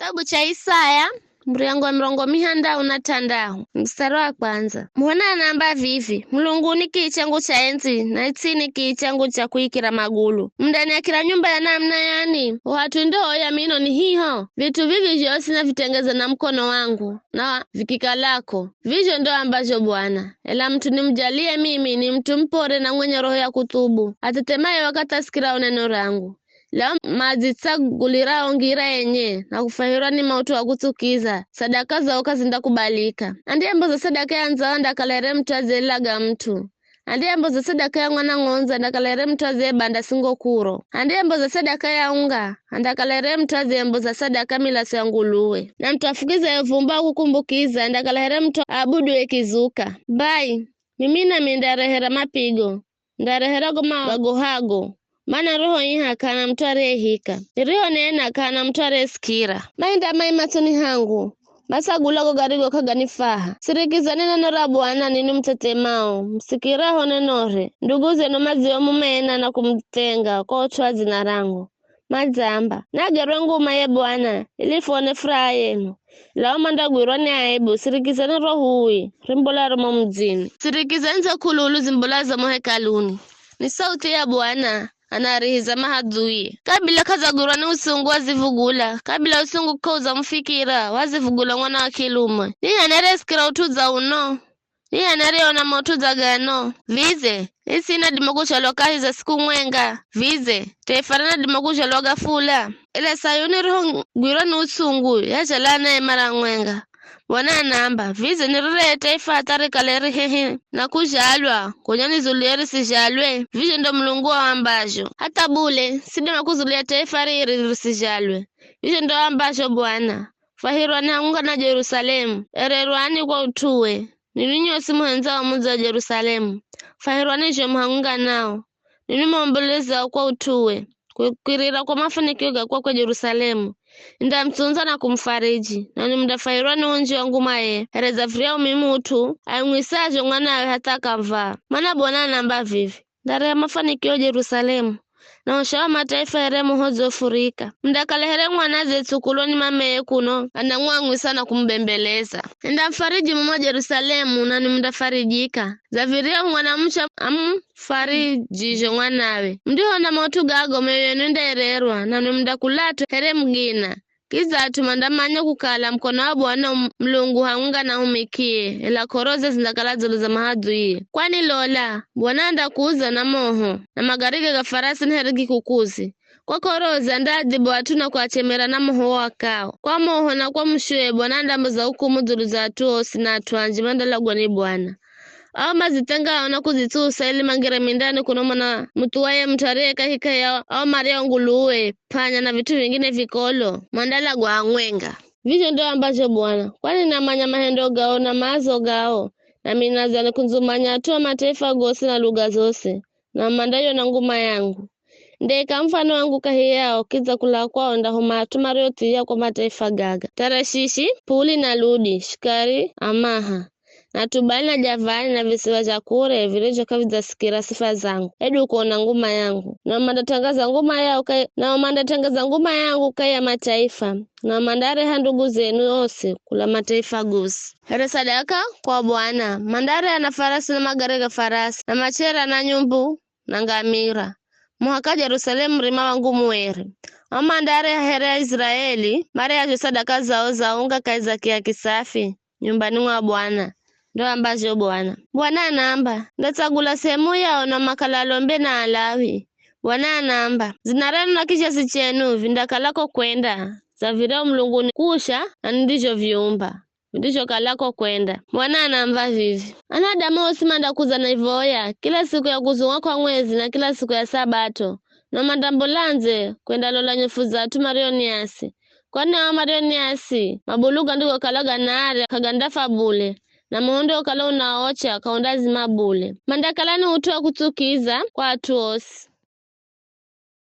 Kitabu cha Isaya mriango mrongo mihanda unatandao mstari wa kwanza. Mwana anamba vivi mlunguni kichangu cha enzi na itini kichangu cha kuikira magulu mndani ya kila nyumba ya namna yani watu ndoo ya mino ni hiho vitu vivi vyosi na vitengeza na mkono wangu na vikikalako vivyo ndo ambacho Bwana ela mtu nimjalie mimi ni mtu mpore na mwenye roho ya kutubu atetemaye wakati asikira neno langu lao mazitsagulira ngira yenye na kufahirwa ni mautu wa kutukiza sadaka zao kazinda kubalika andiye mboza sadaka ya nzao ndakalere mtu azelaga mtu andiye mboza sadaka ya mwana ngonza ndakalere mtu azebanda singo kuro andiye mboza sadaka ya unga ndakalere mtu azemboza sadaka milaso ya nguluwe na mtu afukiza yevumba kukumbukiza ndakalere mtu abudu ekizuka bai mimi na mindarehera mapigo ndarehera goma wagohago mana roho iha kana mtu arehika iriho nena kana mtu aresikira mainda mai matoni hangu masagulago garigo kaganifaha sirikiza neno la Bwana nini mtetemao msikiraho nenore nduguze no mazio mumena na kumtenga kwa otwazi na rangu mazamba nagerongu maye Bwana ilifone furaha yenu lao mandagwironi aibu sirikizani rohui rimbola romo mjini sirikizani za kululu zimbola za mohekaluni ni sauti ya Bwana anarihiza mahadui kabila kazagurani usungu wazivugula kabila usungu kauza mfikira wazivugula mwana wa kiluma ni anaresikira utuza uno ni anareona motuza gano vize isina dimogusha lokahiza siku mwenga vize tefarana dimogusha loga fula ile sayuni roho gwirani usungu yachalana mara mwenga Bwana namba vize nirete ifatare kaleri hehe na kujalwa kunyani zulieri sijalwe vize ndo mlungu wa ambajo hata bule sidema kuzulia taifa riri sijalwe vize ndo ambajo Bwana fahirwa na unga na Jerusalemu ererwani kwa utuwe nininyo simu henza wa muza wa Jerusalemu fahirwa nijo mhangunga nao ninimombeleza kwa utuwe kukirira kwa mafanikio kwa Jerusalemu nda mtunza na kumfariji na ni mdafairwa ni unji wangu mae hereza fria umimutu ayungwisaje mwanawe hata kamvaa mana Bwana namba vivi ndare ya mafanikio Jerusalemu na ushawa mataifa heremu hozo furika mdakalehere mwanaze tukuloni mameye kuno anangwangwisa na kumbembeleza nda mfariji mama Jerusalemu na ni mdafarijika zaviria mwanamcha fariji mwanawe ndiho na motu gago mewe ndererwa na ni mdakulatu here mgina kiza atumandamanya kukala mkono wa Bwana mlungu haunga na umikie ila koroze zindakala zolo za mahadui kwani lola Bwana anda kuuza na moho na magarige ga farasi nherigi kukuzi kwa koroze ndadibu atuna kwa chemera na moho wakao kwa moho na kwa mshue Bwana anda mza hukumu zulu za atuo sina atuanji mandala gwani Bwana au mazitenga na kuzitusa ili mangira mindani kunomana mtuwaye mtareka hika ya au maria nguluwe panya na vitu vingine vikolo mandala gwa ngwenga vivyo ndo ambacho Bwana kwani namanya mahendo gao na mazo gao na minaza kunzumanya atua mataifa gosi na lugha zose na mandayo na nguma yangu ndeka mfano wangu kahiyao kiza kula kwao ndahuma atumarioti ya kwa mataifa gaga Tarashishi Puli na Ludi Shikari Amaha na Tubali na Javani na visiwa vya Kure vilejo kaviza sikira sifa zangu edu kuona nguma yangu na mandatangaza nguma yao kaya mataifa na mandare handugu zenu ose kula mataifa gusi here sadaka kwa Bwana mandare ana farasi na magarega farasi na machera na nyumbu na ngamira muhaka Jerusalemu rima wangu muweri mandare here ya Israeli mare ya sadaka zao za unga kaiza kia kisafi nyumbani mwa Bwana ndo ambazo Bwana namba ndatagula sehemu yao na makalalombe na alawi Bwana namba zinarana na kichasi chenu vindakalako kwenda zavirao mlunguni kusha na ndijo viumba ndijo kalako kwenda Bwana namba vivi anadamu osimanda kuza na ivoya kila siku ya kuzunga kwa mwezi na kila siku ya sabato na mandambulanze kwenda lola nyefu za tumarioniasi kwani wa marioniasi mabuluga ndiko kalaga naare kagandafa bule na muundo kala unaocha kaundazi mabule mandakalani utoa kutukiza kwa atuosi